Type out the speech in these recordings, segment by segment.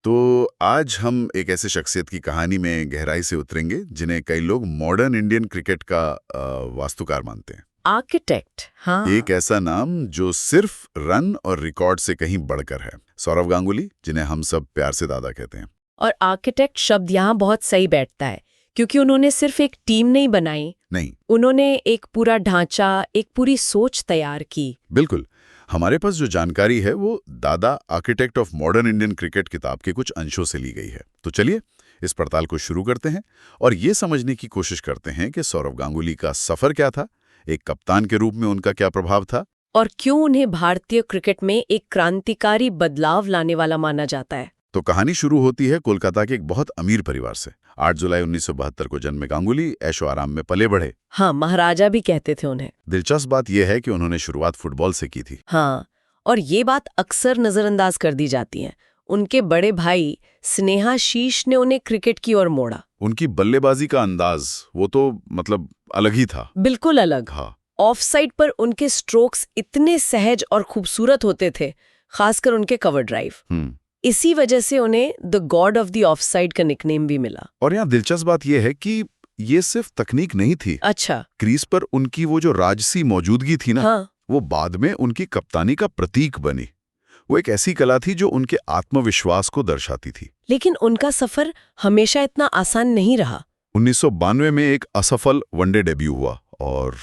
तो आज हम एक ऐसे शख्सियत की कहानी में गहराई से उतरेंगे जिन्हें कई लोग मॉडर्न इंडियन क्रिकेट का वास्तुकार मानते हैं। आर्किटेक्ट, हाँ। एक ऐसा नाम जो सिर्फ रन और रिकॉर्ड से कहीं बढ़कर है। सौरव गांगुली, जिन्हें हम सब प्यार से दादा कहते हैं। और आर्किटेक्ट शब्द यहाँ बहुत सही बैठता है क्योंकि उन्होंने सिर्फ एक टीम नहीं बनाई, नहीं, उन्होंने एक पूरा ढांचा, एक पूरी सोच तैयार की। बिल्कुल। हमारे पास जो जानकारी है वो दादा architect of modern Indian cricket किताब के कुछ अंशों से ली गई है। तो चलिए इस पड़ताल को शुरू करते हैं और ये समझने की कोशिश करते हैं कि सौरव गांगुली का सफर क्या था, एक कप्तान के रूप में उनका क्या प्रभाव था, और क्यों उन्हें भारतीय क्रिकेट में एक क्रांतिकारी बदलाव लाने वाला माना जाता है। तो कहानी शुरू होती है कोलकाता के एक बहुत अमीर परिवार से। 8 जुलाई 1972 को जन्मे गांगुली ऐशो आराम में पले बढ़े। हाँ, महाराजा भी कहते थे उन्हें। दिलचस्प बात यह है कि उन्होंने शुरुआत फुटबॉल से की थी। हाँ, और ये बात अक्सर नजरअंदाज कर दी जाती है। उनके बड़े भाई स्नेहाशीष ने उन्हें क्रिकेट की ओर मोड़ा। उनकी बल्लेबाजी का अंदाज वो तो अलग ही था। बिल्कुल अलग। हाँ, ऑफ साइड पर उनके स्ट्रोक्स इतने सहज और खूबसूरत होते थे, खासकर उनके कवर ड्राइव। इसी वजह से उन्हें the God of the of side का निकनेम भी मिला। और यहाँ दिलचस्प बात यह है कि ये सिर्फ तकनीक नहीं थी। अच्छा। क्रीज पर उनकी वो जो राजसी मौजूदगी थी ना, हाँ। वो बाद में उनकी कप्तानी का प्रतीक बनी। वो एक ऐसी कला थी जो उनके आत्मविश्वास को दर्शाती थी। लेकिन उनका सफर हमेशा इतना आसान नहीं रहा। 1992 में एक असफल वनडे डेब्यू हुआ और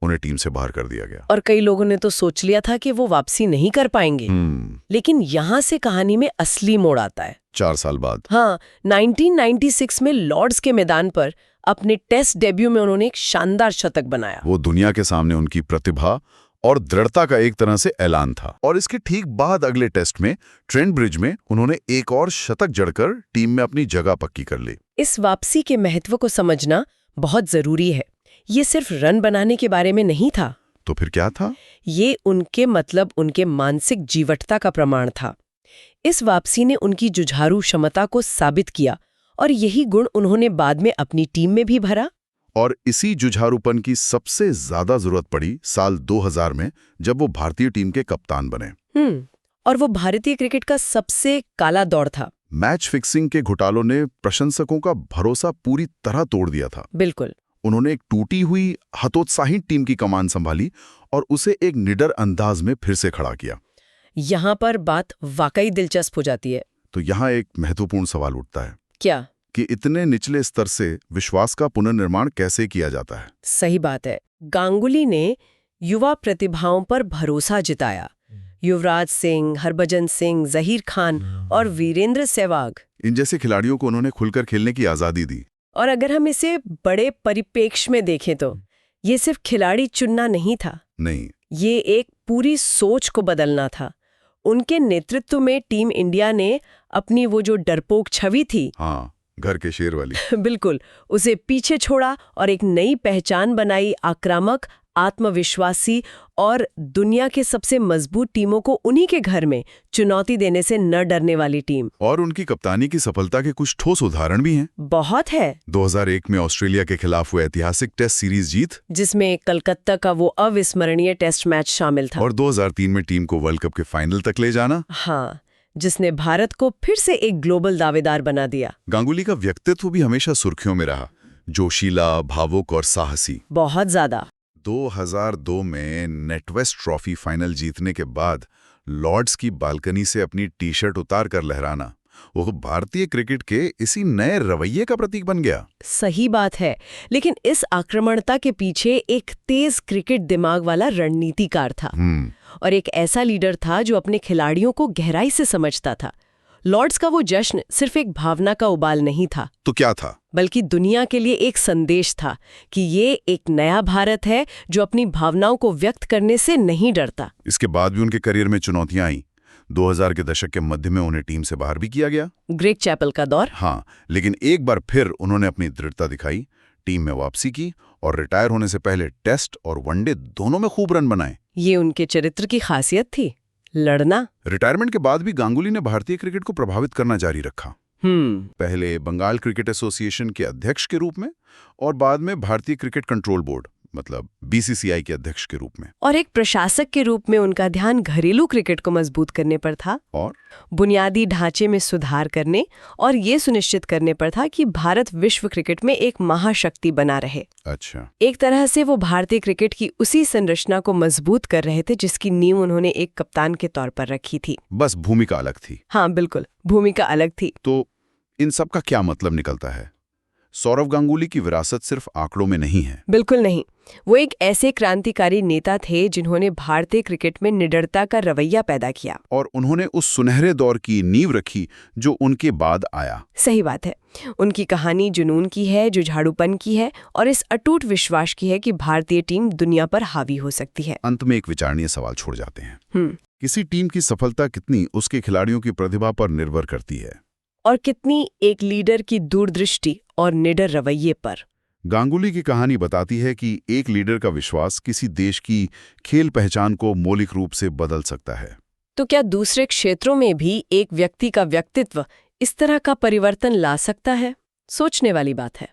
उन्हें टीम से बाहर कर दिया गया। और कई लोगों ने तो सोच लिया था कि वो वापसी नहीं कर पाएंगे। लेकिन यहाँ से कहानी में असली मोड़ आता है। 4 साल बाद। हाँ, 1996 में लॉर्ड्स के मैदान पर अपने टेस्ट डेब्यू में उन्होंने एक शानदार शतक बनाया। वो दुनिया के सामने उनकी प्रतिभा और दृढ़ता का एक तरह से ऐलान था। और इसके ठीक बाद अगले टेस्ट में ट्रेंट ब्रिज में उन्होंने एक और शतक जड़कर टीम में अपनी जगह पक्की कर ली। इस वापसी के महत्व को समझना बहुत जरूरी है। ये सिर्फ रन बनाने के बारे में नहीं था। तो फिर क्या था? ये उनके मानसिक जीवटता का प्रमाण था। इस वापसी ने उनकी जुझारू क्षमता को साबित किया और यही गुण उन्होंने बाद में अपनी टीम में भी भरा। और इसी जुझारूपन की सबसे ज्यादा जरूरत पड़ी साल 2000 में, जब वो भारतीय टीम के कप्तान बने। और वो भारतीय क्रिकेट का सबसे काला दौर था। मैच फिक्सिंग के घोटालों ने प्रशंसकों का भरोसा पूरी तरह तोड़ दिया था। बिल्कुल। उन्होंने एक टूटी हुई हतोत्साहित टीम की कमान संभाली और उसे एक निडर अंदाज में फिर से खड़ा किया। यहाँ पर बात वाकई दिलचस्प हो जाती है। तो यहाँ एक महत्वपूर्ण सवाल उठता है। क्या? कि इतने निचले स्तर से विश्वास का पुनर्निर्माण कैसे किया जाता है? सही बात है। गांगुली ने युवा प्रतिभाओं पर भरोसा जिताया। युवराज सिंह, हरभजन सिंह, जहीर खान और वीरेंद्र सहवाग, इन जैसे खिलाड़ियों को उन्होंने खुलकर खेलने की आजादी दी। और अगर हम इसे बड़े परिप्रेक्ष्य में देखें तो ये सिर्फ खिलाड़ी चुनना नहीं था। नहीं, ये एक पूरी सोच को बदलना था। उनके नेतृत्व में टीम इंडिया ने अपनी वो जो डरपोक छवि थी, हाँ, घर के शेर वाली बिल्कुल, उसे पीछे छोड़ा और एक नई पहचान बनाई। आक्रामक, आत्मविश्वासी और दुनिया के सबसे मजबूत टीमों को उन्हीं के घर में चुनौती देने से न डरने वाली टीम। और उनकी कप्तानी की सफलता के कुछ ठोस उदाहरण भी हैं। बहुत है। 2001 में ऑस्ट्रेलिया के खिलाफ हुआ ऐतिहासिक टेस्ट सीरीज जीत, जिसमें कलकत्ता का वो अविस्मरणीय टेस्ट मैच शामिल था। और 2003 में टीम को वर्ल्ड कप के फाइनल तक ले जाना। हाँ, जिसने भारत को फिर से एक ग्लोबल दावेदार बना दिया। गांगुली का व्यक्तित्व भी हमेशा सुर्खियों में रहा, जोशीला, भावुक और साहसी। बहुत ज्यादा। 2002 में नेटवेस्ट ट्रॉफी फाइनल जीतने के बाद लॉर्ड्स की बालकनी से अपनी टी शर्ट उतार कर लहराना, वो भारतीय क्रिकेट के इसी नए रवैये का प्रतीक बन गया। सही बात है। लेकिन इस आक्रामकता के पीछे एक तेज क्रिकेट दिमाग वाला रणनीतिकार था और एक ऐसा लीडर था जो अपने खिलाड़ियों को गहराई से समझता था। लॉर्ड्स का वो जश्न सिर्फ एक भावना का उबाल नहीं था। तो क्या था? बल्कि दुनिया के लिए एक संदेश था कि ये एक नया भारत है जो अपनी भावनाओं को व्यक्त करने से नहीं डरता। इसके बाद भी उनके करियर में चुनौतियां आई। 2000 के दशक के मध्य में उन्हें टीम से बाहर भी किया गया। ग्रेग चैपल का दौर। हाँ, लेकिन एक बार फिर उन्होंने अपनी दृढ़ता दिखाई, टीम में वापसी की और रिटायर होने से पहले टेस्ट और वनडे दोनों में खूब रन बनाए। ये उनके चरित्र की खासियत थी, लड़ना। रिटायरमेंट के बाद भी गांगुली ने भारतीय क्रिकेट को प्रभावित करना जारी रखा। पहले बंगाल क्रिकेट एसोसिएशन के अध्यक्ष के रूप में और बाद में भारतीय क्रिकेट कंट्रोल बोर्ड मतलब बीसीसीआई के अध्यक्ष के रूप में। और एक प्रशासक के रूप में उनका ध्यान घरेलू क्रिकेट को मजबूत करने पर था और बुनियादी ढांचे में सुधार करने और ये सुनिश्चित करने पर था कि भारत विश्व क्रिकेट में एक महाशक्ति बना रहे। अच्छा। एक तरह से वो भारतीय क्रिकेट की उसी संरचना को मजबूत कर रहे थे जिसकी नींव उन्होंने एक कप्तान के तौर पर रखी थी। बस भूमिका अलग थी। हाँ बिल्कुल, भूमिका अलग थी। तो इन सब का क्या मतलब निकलता है? सौरव गांगुली की विरासत सिर्फ आंकड़ों में नहीं है। बिल्कुल नहीं। वो एक ऐसे क्रांतिकारी नेता थे जिन्होंने भारतीय क्रिकेट में निडरता का रवैया पैदा किया और उन्होंने उस सुनहरे दौर की नींव रखी जो उनके बाद आया। सही बात है। उनकी कहानी जुनून की है, जो झाड़ूपन की है, और इस अटूट विश्वास की है कि भारतीय टीम दुनिया पर हावी हो सकती है। अंत में एक विचारणीय सवाल छोड़ जाते हैं। किसी टीम की सफलता कितनी उसके खिलाड़ियों की प्रतिभा पर निर्भर करती है और कितनी एक लीडर की दूरदृष्टि और निडर रवैये पर। गांगुली की कहानी बताती है कि एक लीडर का विश्वास किसी देश की खेल पहचान को मौलिक रूप से बदल सकता है। तो क्या दूसरे क्षेत्रों में भी एक व्यक्ति का व्यक्तित्व इस तरह का परिवर्तन ला सकता है? सोचने वाली बात है।